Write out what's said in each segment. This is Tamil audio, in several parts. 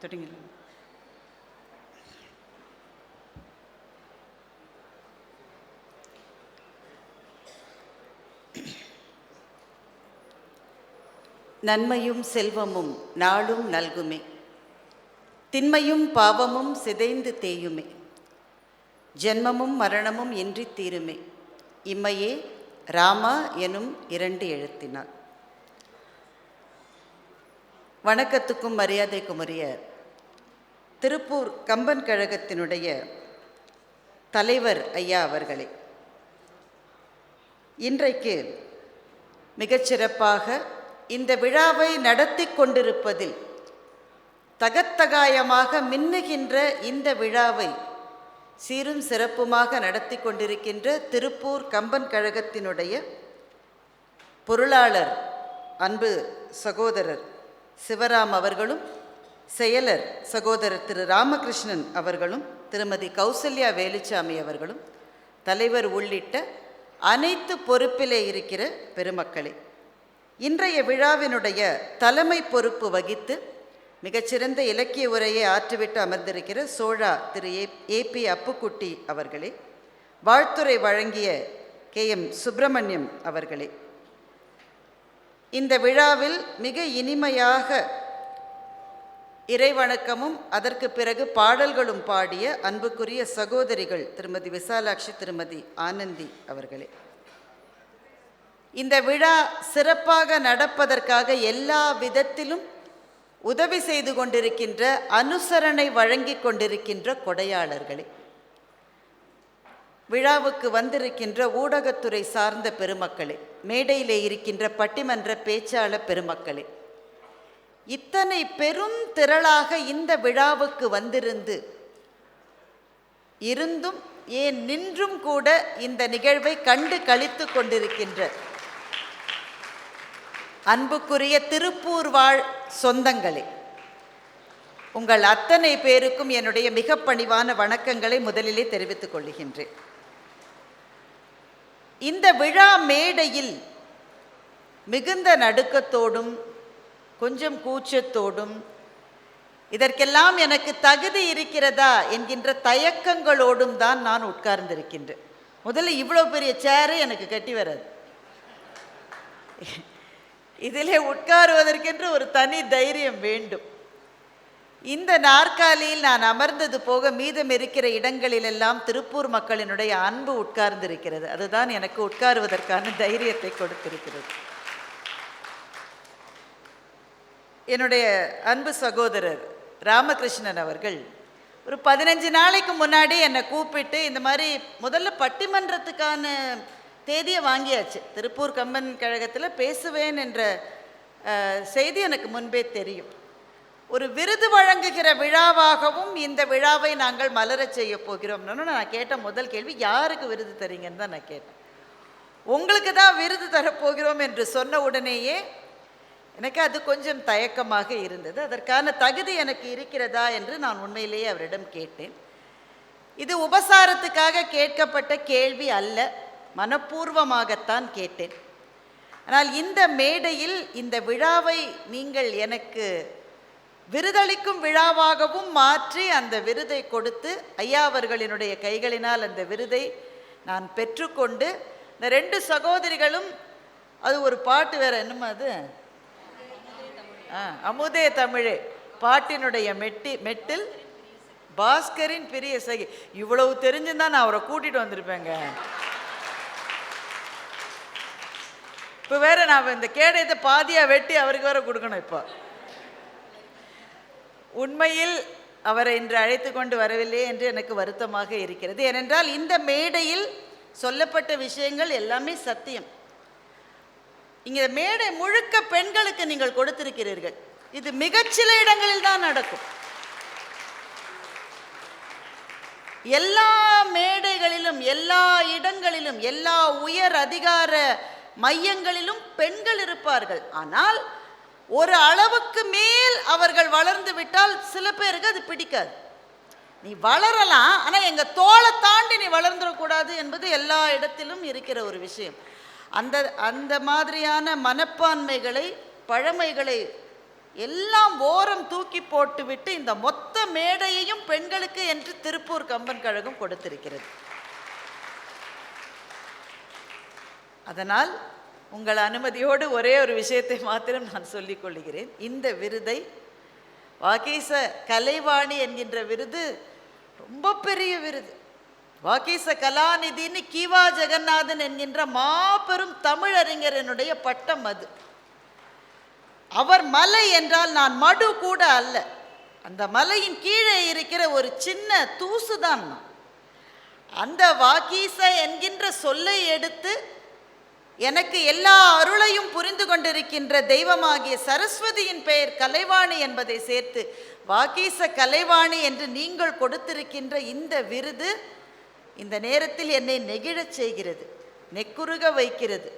தொடங்கி. நன்மையும் செல்வமும் நாளும் நல்குமே, திண்மையும் பாவமும் சிதைந்து தேயுமே, ஜென்மமும் மரணமும் இன்றி தீருமே, இம்மையே ராமா எனும் 2 எழுத்தினார். வணக்கத்துக்கும் மரியாதைக்கும் உரிய திருப்பூர் கம்பன் கழகத்தினுடைய தலைவர் ஐயா அவர்களே, இன்றைக்கு மிகச்சிறப்பாக இந்த விழாவை நடத்தி கொண்டிருப்பதில் தகத்தகாயமாக மின்னுகின்ற இந்த விழாவை சீரும் சிறப்புமாக நடத்தி கொண்டிருக்கின்ற திருப்பூர் கம்பன் கழகத்தினுடைய பொருளாளர் அன்பு சகோதரர் சிவராம் அவர்களும், செயலர் சகோதரர் திரு ராமகிருஷ்ணன் அவர்களும், திருமதி கௌசல்யா வேலுச்சாமி அவர்களும், தலைவர் உள்ளிட்ட அனைத்து பொறுப்பிலே இருக்கிற பெருமக்களே, இன்றைய விழாவினுடைய தலைமை பொறுப்பு வகித்து மிகச்சிறந்த இலக்கிய உரையை ஆற்றிவிட்டு அமர்ந்திருக்கிற சோழா திரு ஏபி அப்புக்குட்டி அவர்களே, வாழ்த்துரை வழங்கிய KM சுப்பிரமணியம் அவர்களே, இந்த விழாவில் மிக இனிமையாக இறைவணக்கமும் அதற்கு பிறகு பாடல்களும் பாடிய அன்புக்குரிய சகோதரிகள் திருமதி விசாலாட்சி, திருமதி ஆனந்தி அவர்களே, இந்த விழா சிறப்பாக நடப்பதற்காக எல்லா விதத்திலும் உதவி செய்து கொண்டிருக்கின்ற, அனுசரணை வழங்கி கொண்டிருக்கின்ற கொடையாளர்களே, விழாவுக்கு வந்திருக்கின்ற ஊடகத்துறை சார்ந்த பெருமக்களே, மேடையிலே இருக்கின்ற பட்டிமன்ற பேச்சாளர் பெருமக்களே, இத்தனை பெரும் திரளாக இந்த விழாவுக்கு வந்திருந்து இருந்தும் ஏன் நின்றும் கூட இந்த நிகழ்வை கண்டு களித்து கொண்டிருக்கின்ற அன்புக்குரிய திருப்பூர் வாழ் சொந்தங்களே, உங்கள் அத்தனை பேருக்கும் என்னுடைய மிக பணிவான வணக்கங்களை முதலிலே தெரிவித்துக் கொள்கின்றேன். இந்த விழா மேடையில் மிகுந்த நடுக்கத்தோடும் கொஞ்சம் கூச்சத்தோடும் இதற்கெல்லாம் எனக்கு தகுதி இருக்கிறதா என்கின்ற தயக்கங்களோடும் தான் நான் உட்கார்ந்திருக்கின்றேன். முதல்ல இவ்வளோ பெரிய சேரை எனக்கு கட்டி வராது. இதிலே உட்காருவதற்கென்று ஒரு தனி தைரியம் வேண்டும். இந்த நாற்காலியில் நான் அமர்ந்தது போக மீதம் இருக்கிற இடங்களிலெல்லாம் திருப்பூர் மக்களினுடைய அன்பு உட்கார்ந்திருக்கிறது. அதுதான் எனக்கு உட்காருவதற்கான தைரியத்தை கொடுத்திருக்கிறது. என்னுடைய அன்பு சகோதரர் ராமகிருஷ்ணன் அவர்கள் ஒரு 15 நாளைக்கு முன்னாடி என்னை கூப்பிட்டு, இந்த மாதிரி முதல்ல பட்டிமன்றத்துக்கான தேதியை வாங்கியாச்சு, திருப்பூர் கம்பன் கழகத்தில் பேசுவேன் என்ற செய்தி எனக்கு முன்பே தெரியும். ஒரு விருது வழங்குகிற விழாவாகவும் இந்த விழாவை நாங்கள் மலரச் செய்ய போகிறோம்னு நான் கேட்ட முதல் கேள்வி, யாருக்கு விருது தரீங்கன்னு தான் நான் கேட்டேன். உங்களுக்கு தான் விருது தரப்போகிறோம் என்று சொன்ன உடனேயே எனக்கு அது கொஞ்சம் தயக்கமாக இருந்தது. அதற்கான தகுதி எனக்கு இருக்கிறதா என்று நான் உண்மையிலேயே அவரிடம் கேட்டேன். இது உபசாரத்துக்காக கேட்கப்பட்ட கேள்வி அல்ல, மனப்பூர்வமாகத்தான் கேட்டேன். ஆனால் இந்த மேடையில் இந்த விழாவை நீங்கள் எனக்கு விருதளிக்கும் விழாவாகவும் மாற்றி அந்த விருதை கொடுத்து ஐயா அவர்களினுடைய கைகளினால் அந்த விருதை நான் பெற்றுக்கொண்டு, இந்த 2 சகோதரிகளும், அது ஒரு பாட்டு வேற, என்னமா அது, அமுதே தமிழே பாட்டினுடைய மெட்டில் பாஸ்கரின் பெரிய சகி, இவ்வளவு தெரிஞ்சுதான் நான் அவரை கூட்டிட்டு வந்திருப்பேங்க. இப்போ வேற நான் இந்த கேடயத்தை பாதியாக வெட்டி அவருக்கு வேற கொடுக்கணும். இப்போ உண்மையில் அவரை இன்று அழைத்து கொண்டு வரவில்லை என்று எனக்கு வருத்தமாக இருக்கிறது. ஏனென்றால் இந்த மேடையில் சொல்லப்பட்ட விஷயங்கள் எல்லாமே சத்தியம். இங்கே மேடை முழுக்க பெண்களுக்கு நீங்கள் கொடுத்திருக்கிறீர்கள். இது மிகச்சில இடங்களில் தான் நடக்கும். எல்லா மேடைகளிலும், எல்லா இடங்களிலும், எல்லா உயர் அதிகார மையங்களிலும் பெண்கள் இருப்பார்கள். ஆனால் ஒரு அளவுக்கு மேல் அவர்கள் வளர்ந்து விட்டால் சில பேருக்கு அது பிடிக்காது. நீ வளரலாம், ஆனால் எங்கள் தோளை தாண்டி நீ வளர்ந்துடக்கூடாது என்பது எல்லா இடத்திலும் இருக்கிற ஒரு விஷயம். அந்த மாதிரியான மனப்பான்மைகளை, பழமைகளை எல்லாம் ஓரம் தூக்கி போட்டுவிட்டு இந்த மொத்த மேடையையும் பெண்களுக்கு என்று திருப்பூர் கம்பன் கழகம் கொடுத்திருக்கிறது. அதனால் உங்கள் அனுமதியோடு ஒரே ஒரு விஷயத்தை மாத்திரம் நான் சொல்லிக் கொள்கிறேன். இந்த விருதை வாகீச கலைவாணி என்கின்ற விருது ரொம்ப பெரிய விருது. வாகீச கலாநிதின்னு கீவா ஜெகநாதன் என்கின்ற மாபெரும் தமிழறிஞரனுடைய பட்டம் அது. அவர் மலை என்றால் நான் மடு கூட அல்ல. அந்த மலையின் கீழே இருக்கிற ஒரு சின்ன தூசுதான் நான். அந்த வாகீச என்கின்ற சொல்லை எடுத்து எனக்கு எல்லா அருளையும் புரிந்து கொண்டிருக்கின்ற தெய்வமாகிய சரஸ்வதியின் பெயர் கலைவாணி என்பதை சேர்த்து வாகீச கலைவாணி என்று நீங்கள் கொடுத்திருக்கின்ற இந்த விருது இந்த நேரத்தில் என்னை நெகிழச் செய்கிறது, நெக்குருக வைக்கிறது.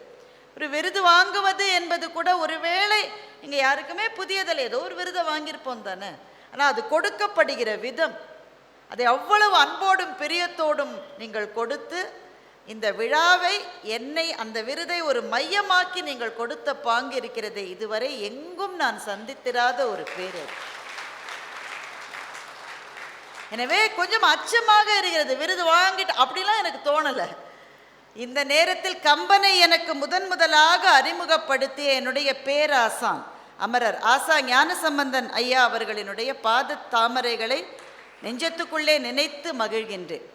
ஒரு விருது வாங்குவது என்பது கூட ஒருவேளை இங்கே யாருக்குமே புதியதில்லை, ஏதோ ஒரு விருதை வாங்கியிருப்போம் தானே. ஆனால் அது கொடுக்கப்படுகிற விதம், அதை அவ்வளவு அன்போடும் பிரியத்தோடும் நீங்கள் கொடுத்து இந்த விழாவை என்னை அந்த விருதை ஒரு மையமாக்கி நீங்கள் கொடுத்த பாங்கு இருக்கிறதே, இதுவரை எங்கும் நான் சந்தித்திராத ஒரு பேர். எனவே கொஞ்சம் அச்சமாக இருக்கிறது, விருது வாங்கிட்டு அப்படிலாம் எனக்கு தோணலை. இந்த நேரத்தில் கம்பனை எனக்கு முதலாக அறிமுகப்படுத்திய என்னுடைய பேராசான் அமரர் ஆசா ஞானசம்பந்தன் ஐயா அவர்களினுடைய பாத தாமரைகளை நெஞ்சத்துக்குள்ளே நினைத்து மகிழ்கின்றேன்.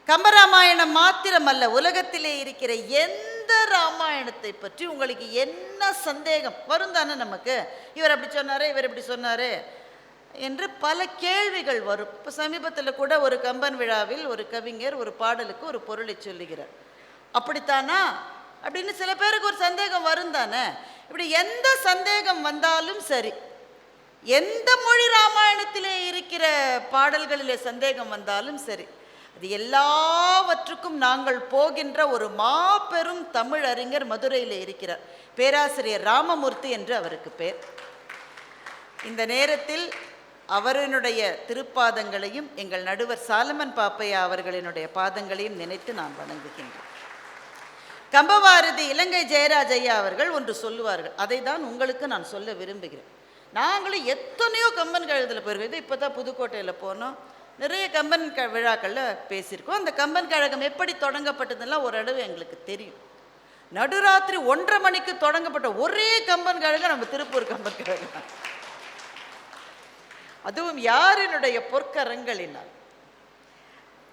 கம்பராமாயணம் மாத்திரமல்ல, உலகத்திலே இருக்கிற எந்த ராமாயணத்தை பற்றி உங்களுக்கு என்ன சந்தேகம் வரும் தானே நமக்கு, இவர் அப்படி சொன்னாரே இவர் இப்படி சொன்னாரே என்று பல கேள்விகள் வரும். இப்போ சமீபத்தில் கூட ஒரு கம்பன் விழாவில் ஒரு கவிஞர் ஒரு பாடலுக்கு ஒரு பொருளை சொல்லுகிறார். அப்படித்தானா அப்படின்னு சில பேருக்கு ஒரு சந்தேகம் வரும் தானே. இப்படி எந்த சந்தேகம் வந்தாலும் சரி, எந்த மொழி ராமாயணத்திலே இருக்கிற பாடல்களிலே சந்தேகம் வந்தாலும் சரி, அது எல்லாவற்றுக்கும் நாங்கள் போகின்ற ஒரு மாபெரும் தமிழ் அறிஞர் மதுரையில் இருக்கிறார். பேராசிரியர் ராமமூர்த்தி என்று அவருக்கு பேர். இந்த நேரத்தில் அவரினுடைய திருப்பாதங்களையும் எங்கள் நடுவர் சாலமன் பாப்பையா அவர்களினுடைய பாதங்களையும் நினைத்து நான் வணங்குகின்றேன். கம்பபாரதி இலங்கை ஜெயராஜ் ஐயா அவர்கள் ஒன்று சொல்லுவார்கள், அதை தான் உங்களுக்கு நான் சொல்ல விரும்புகிறேன். நாங்களும் எத்தனையோ கம்பன் கழகத்தில் போயிருக்கோம். இப்போ தான் புதுக்கோட்டையில் போனோம், நிறைய கம்பன் விழாக்களில் பேசியிருக்கோம். அந்த கம்பன் கழகம் எப்படி தொடங்கப்பட்டதுலாம் ஓரளவு எங்களுக்கு தெரியும். நடுராத்திரி 1:30 மணிக்கு தொடங்கப்பட்ட ஒரே கம்பன் கழகம் நம்ம திருப்பூர் கம்பன் கழகம். அதுவும் யாரினுடைய பொற்கரங்களினால்.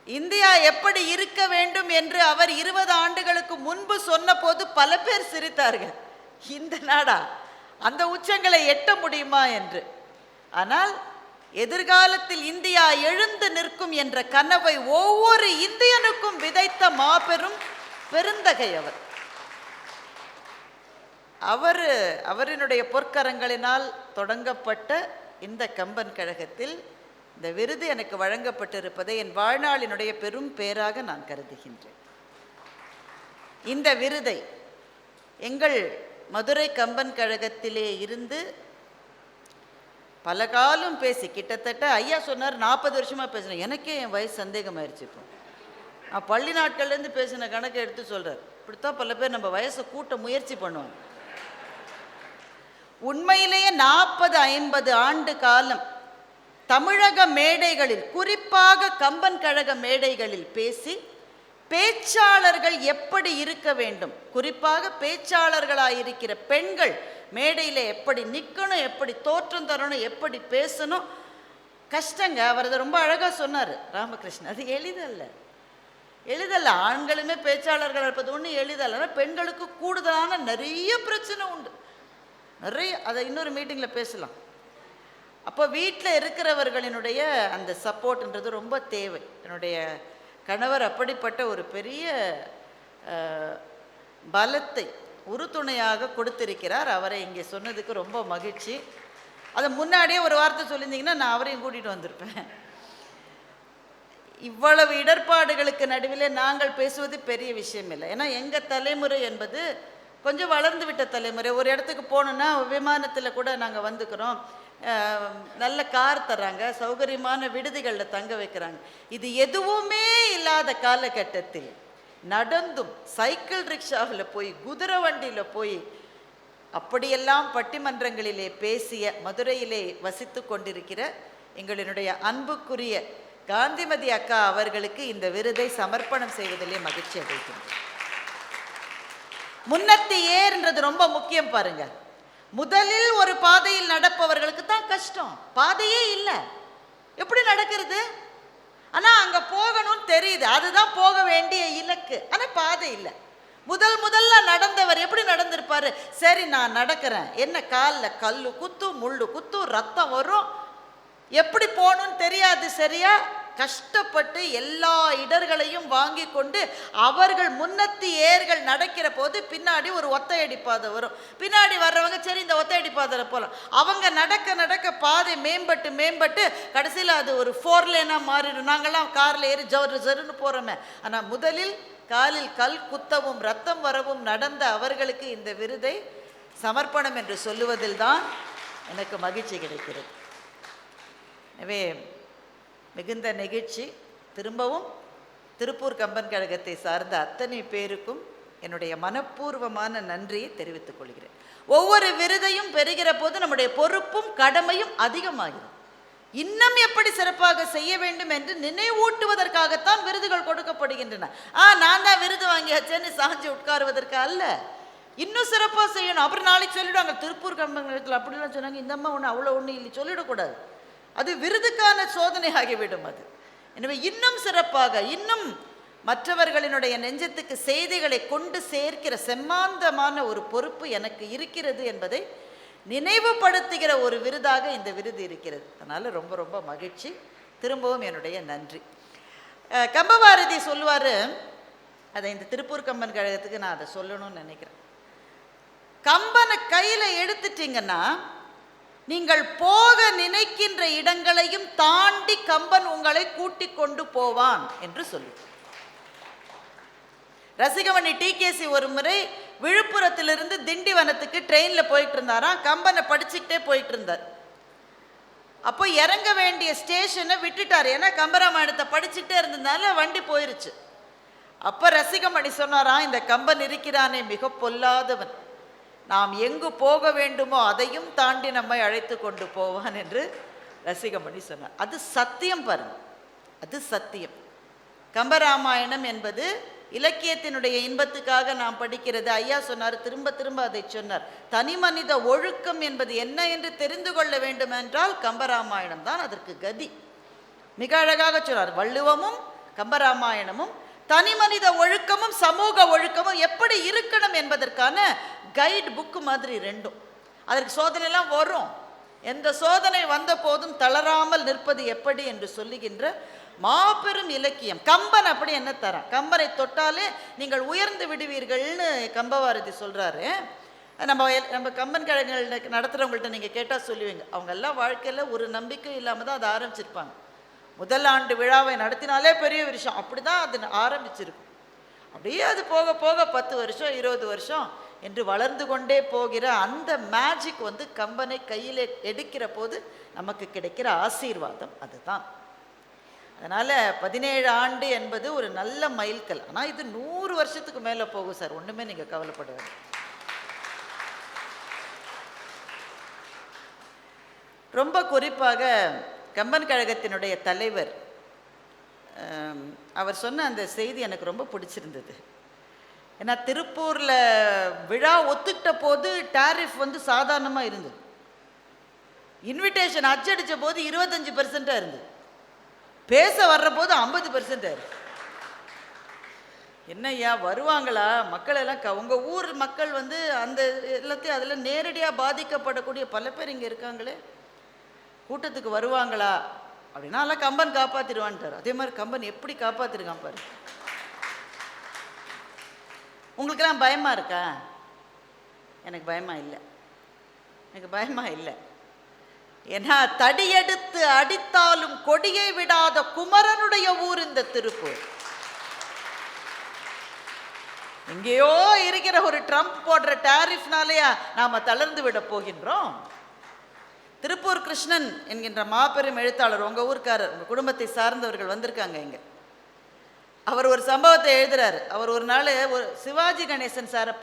இந்தியா எப்படி இருக்க வேண்டும் என்று அவர் 20 ஆண்டுகளுக்கு முன்பு சொன்ன போது பல பேர் சிரித்தார்கள், இந்த நாடா அந்த உச்சங்களை எட்ட முடியுமா என்று. ஆனால் எதிர்காலத்தில் இந்தியா எழுந்து நிற்கும் என்ற கனவை ஒவ்வொரு இந்தியனுக்கும் விதைத்த மாபெரும் பெருந்தகை அவரினுடைய பொற்கரங்களினால் தொடங்கப்பட்ட இந்த கம்பன் கழகத்தில் இந்த விருது எனக்கு வழங்கப்பட்டிருப்பதை என் வாழ்நாளினுடைய பெரும் பேராக நான் கருதுகின்றேன். இந்த விருதை எங்கள் மதுரை கம்பன் கழகத்திலே இருந்து பல காலம் பேசி, கிட்டத்தட்ட ஐயா சொன்னார் 40 வருஷமாக பேசினேன். எனக்கே என் வயசு சந்தேகமாயிருச்சு. இப்போ நான் பள்ளி நாட்கள்லேருந்து பேசின கணக்கை எடுத்து சொல்கிறார். இப்படித்தான் பல பேர் நம்ம வயசை கூட்ட முயற்சி பண்ணுவாங்க. உண்மையிலேயே 40-50 ஆண்டு காலம் தமிழக மேடைகளில், குறிப்பாக கம்பன் கழக மேடைகளில் பேசி பேச்சாளர்கள் எப்படி இருக்க வேண்டும், குறிப்பாக பேச்சாளர்களாயிருக்கிற பெண்கள் மேடையில் எப்படி நிற்கணும், எப்படி தோற்றம் தரணும், எப்படி பேசணும், கஷ்டங்க. அவர் அதை ரொம்ப அழகாக சொன்னார் ராமகிருஷ்ணன். அது எளிதல்ல. ஆண்களுமே பேச்சாளர்கள் இருப்பது ஒன்றும் எளிதல்ல. பெண்களுக்கு கூடுதலான நிறைய பிரச்சனை உண்டு, நிறைய. அதை இன்னொரு மீட்டிங்கில் பேசலாம். அப்போ வீட்டில் இருக்கிறவர்களினுடைய அந்த சப்போர்ட்ன்றது ரொம்ப தேவை. என்னுடைய கணவர் அப்படிப்பட்ட ஒரு பெரிய பலத்தை உறுதுணையாக கொடுத்திருக்கிறார். அவரை இங்கே சொன்னதுக்கு ரொம்ப மகிழ்ச்சி. அதை முன்னாடியே ஒரு வார்த்தை சொல்லியிருந்தீங்கன்னா நான் அவரையும் கூட்டிகிட்டு வந்திருப்பேன். இவ்வளவு இடர்பாடுகளுக்கு நடுவில் நாங்கள் பேசுவது பெரிய விஷயம் இல்லை. ஏன்னா எங்கள் தலைமுறை என்பது கொஞ்சம் வளர்ந்து விட்ட தலைமுறை. ஒரு இடத்துக்கு போகணுன்னா விமானத்தில் கூட நாங்கள் வந்துக்கிறோம், நல்ல கார் தர்றாங்க, சௌகரியமான விடுதிகளில் தங்க வைக்கிறாங்க. இது எதுவுமே இல்லாத காலகட்டத்தில் நடந்தும், சைக்கிள் ரிக்ஷாவில் போய், குதிரை வண்டியில் போய், அப்படியெல்லாம் பட்டிமன்றங்களிலே பேசிய, மதுரையிலே வசித்து கொண்டிருக்கிற எங்களினுடைய அன்புக்குரிய காந்திமதி அக்கா அவர்களுக்கு இந்த விருதை சமர்ப்பணம் செய்வதிலே மகிழ்ச்சி அடைகின்றோம். முன்னத்தி ஏறுன்றது ரொம்ப முக்கியம் பாருங்க. முதலில் ஒரு பாதையில் நடப்பவர்களுக்கு தான் கஷ்டம். பாதையே இல்லை, எப்படி நடக்கிறது? ஆனா அங்க போகணும்னு தெரியுது, அதுதான் போக வேண்டிய இலக்கு. ஆனா பாதை இல்லை. முதல்ல நடந்தவர் எப்படி நடந்திருப்பாரு? சரி நான் நடக்கிறேன், என்ன காலில் கல்லு குத்து, முள்ளு குத்து, ரத்தம் வரும், எப்படி போகணும்னு தெரியாது. சரியா கஷ்டப்பட்டு எல்லா இடர்களையும் வாங்கி கொண்டு அவர்கள் முன்னத்தி ஏர்கள் நடக்கிற போது பின்னாடி ஒரு ஒத்தையடி பாதை வரும். பின்னாடி வர்றவங்க சரி இந்த ஒத்தையடி பாதையில் போகலாம். அவங்க நடக்க நடக்க பாதை மேம்பட்டு கடைசியில் அது ஒரு 4 லேனாக மாறிடும். நாங்கள்லாம் காரில் ஏறி ஜருன்னு போகிறோமே. ஆனால் முதலில் காலில் கல் குத்தவும் ரத்தம் வரவும் நடந்த அவர்களுக்கு இந்த விருதை சமர்ப்பணம் என்று சொல்லுவதில் தான் எனக்கு மகிழ்ச்சி கிடைக்கிறது. எனவே மிகுந்த நெகிழ்ச்சி. திரும்பவும் திருப்பூர் கம்பன் கழகத்தை சார்ந்த அத்தனை பேருக்கும் என்னுடைய மனப்பூர்வமான நன்றியை தெரிவித்துக் கொள்கிறேன். ஒவ்வொரு விருதையும் பெறுகிற போது நம்முடைய பொறுப்பும் கடமையும் அதிகமாகிறது. இன்னும் எப்படி சிறப்பாக செய்ய வேண்டும் என்று நினைவூட்டுவதற்காகத்தான் விருதுகள் கொடுக்கப்படுகின்றன. நான் தான் விருது வாங்கியாச்சேன்னு சாஞ்சி உட்காருவதற்கு அல்ல, இன்னும் சிறப்பாக செய்யணும். அப்புறம் நாளைக்கு சொல்லிவிடுவாங்க திருப்பூர் கம்பன் கழகத்தில் அப்படிலாம் சொன்னாங்க, இந்த அம்மா ஒன்று அவ்வளோ ஒன்றும் இல்லை சொல்லிடக்கூடாது. அது விருதுக்கான சோதனை ஆகிவிடும். அது எனவே இன்னும் சிறப்பாக, இன்னும் மற்றவர்களினுடைய நெஞ்சத்துக்கு செய்திகளை கொண்டு சேர்க்கிற செம்மாந்தமான ஒரு பொறுப்பு எனக்கு இருக்கிறது என்பதை நினைவுபடுத்துகிற ஒரு விருதாக இந்த விருது இருக்கிறது. அதனால் ரொம்ப ரொம்ப மகிழ்ச்சி. திரும்பவும் என்னுடைய நன்றி. கம்பபாரதி சொல்லுவார், அதை இந்த திருப்பூர் கம்பன் கழகத்துக்கு நான் அதை சொல்லணும்னு நினைக்கிறேன். கம்பனை கையில் எடுத்துட்டீங்கன்னா நீங்கள் போக நினைக்கின்ற இடங்களையும் தாண்டி கம்பன் உங்களை கூட்டிக் கொண்டு போவான் என்று சொல்லி. ரசிகமணி டிகேசி ஒரு முறை விழுப்புரத்திலிருந்து திண்டிவனத்துக்கு ட்ரெயினில் போயிட்டு இருந்தாராம். கம்பனை படிச்சுக்கிட்டே போயிட்டு இருந்தார். அப்போ இறங்க வேண்டிய ஸ்டேஷனை விட்டுட்டார். ஏன்னா கம்பராமாயணத்தை படிச்சுட்டே இருந்ததுனால வண்டி போயிருச்சு. அப்போ ரசிகமணி சொன்னாராம், இந்த கம்பன் இருக்கிறானே மிக பொல்லாதவன், நாம் எங்கு போக வேண்டுமோ அதையும் தாண்டி நம்மை அழைத்து கொண்டு போவான் என்று ரசிகமணி சொன்னார். அது சத்தியம் பாருங்க, அது சத்தியம். கம்பராமாயணம் என்பது இலக்கியத்தினுடைய இன்பத்துக்காக நாம் படிக்கிறது. ஐயா சொன்னார், திரும்ப திரும்ப அதை சொன்னார். தனி மனித ஒழுக்கம் என்பது என்ன என்று தெரிந்து கொள்ள வேண்டும் என்றால் கம்பராமாயணம் தான் அதற்கு கதி. மிக அழகாக சொன்னார். வள்ளுவமும் கம்பராமாயணமும் தனி மனித ஒழுக்கமும் சமூக ஒழுக்கமும் எப்படி இருக்கணும் என்பதற்கான கைடு புக்கு மாதிரி ரெண்டும். அதற்கு சோதனைலாம் வரும். எந்த சோதனை வந்த போதும் தளராமல் நிற்பது எப்படி என்று சொல்லுகின்ற மாபெரும் இலக்கியம். கம்பன் அப்படி என்ன தரான்? கம்பனை தொட்டாலே நீங்கள் உயர்ந்து விடுவீர்கள்னு கம்பபாரதி சொல்கிறாரு. நம்ம கம்பன் கழகங்கள் நடத்துகிறவங்கள்ட்ட நீங்கள் கேட்டால் சொல்லுவீங்க, அவங்கெல்லாம் வாழ்க்கையில் ஒரு நம்பிக்கை இல்லாமல் தான் அதை ஆரம்பிச்சிருப்பாங்க. முதல் ஆண்டு விழாவை நடத்தினாலே பெரிய விஷயம், அப்படி தான் அது ஆரம்பிச்சிருக்கும். அப்படியே அது போக போக 10 வருஷம் 20 வருஷம் என்று வளர்ந்து கொண்டே போகிற அந்த மேஜிக் கம்பனை கையில் எடுக்கிற போது நமக்கு கிடைக்கிற ஆசீர்வாதம் அதுதான். அதனால் 17 ஆண்டு என்பது ஒரு நல்ல மைல்கல். ஆனால் இது 100 வருஷத்துக்கு மேலே போகும் சார், ஒன்றுமே நீங்கள் கவலைப்படுவாங்க. ரொம்ப குறிப்பாக கம்பன் கழகத்தினுடைய தலைவர் அவர் சொன்ன அந்த செய்தி எனக்கு ரொம்ப பிடிச்சிருந்தது. ஏன்னா திருப்பூரில் விழா ஒத்துக்கிட்ட போது டாரிஃப் சாதாரணமாக இருந்தது. இன்விடேஷன் அச்சடித்த போது 25% இருந்தது. பேச வர்ற போது 50% இருக்கு. என்னய்யா வருவாங்களா மக்கள் எல்லாம்? உங்கள் ஊர் மக்கள் அந்த எல்லாத்தையும் அதில் நேரடியாக பாதிக்கப்படக்கூடிய பல பேர் இங்கே இருக்காங்களே, கூட்டத்துக்கு வருவாங்களா அப்படின்னா எல்லாம் கம்பன் காப்பாற்றிடுவான்ட்டார். அதே மாதிரி கம்பன் எப்படி காப்பாற்றிருக்கான் பாரு. உங்களுக்கெல்லாம் பயமாக இருக்கா? எனக்கு பயமாக இல்லை, எனக்கு பயமாக இல்லை. ஏன்னா தடியெடுத்து அடித்தாலும் கொடியை விடாத குமரனுடைய ஊர் இந்த திருப்பூர். எங்கேயோ இருக்கிற ஒரு ட்ரம்ப் போடுற டாரிஃப்னாலேயா நாம தளர்ந்து விட போகின்றோம்? திருப்பூர் கிருஷ்ணன் என்கின்ற மாபெரும் எழுத்தாளர், உங்க ஊர்க்காரர், உங்க குடும்பத்தை சார்ந்தவர்கள் வந்திருக்காங்க இங்க. அவர் ஒரு சம்பவத்தை எழுதுறாரு. அவர் ஒரு நாள் ஒரு சிவாஜி கணேசன் சாரை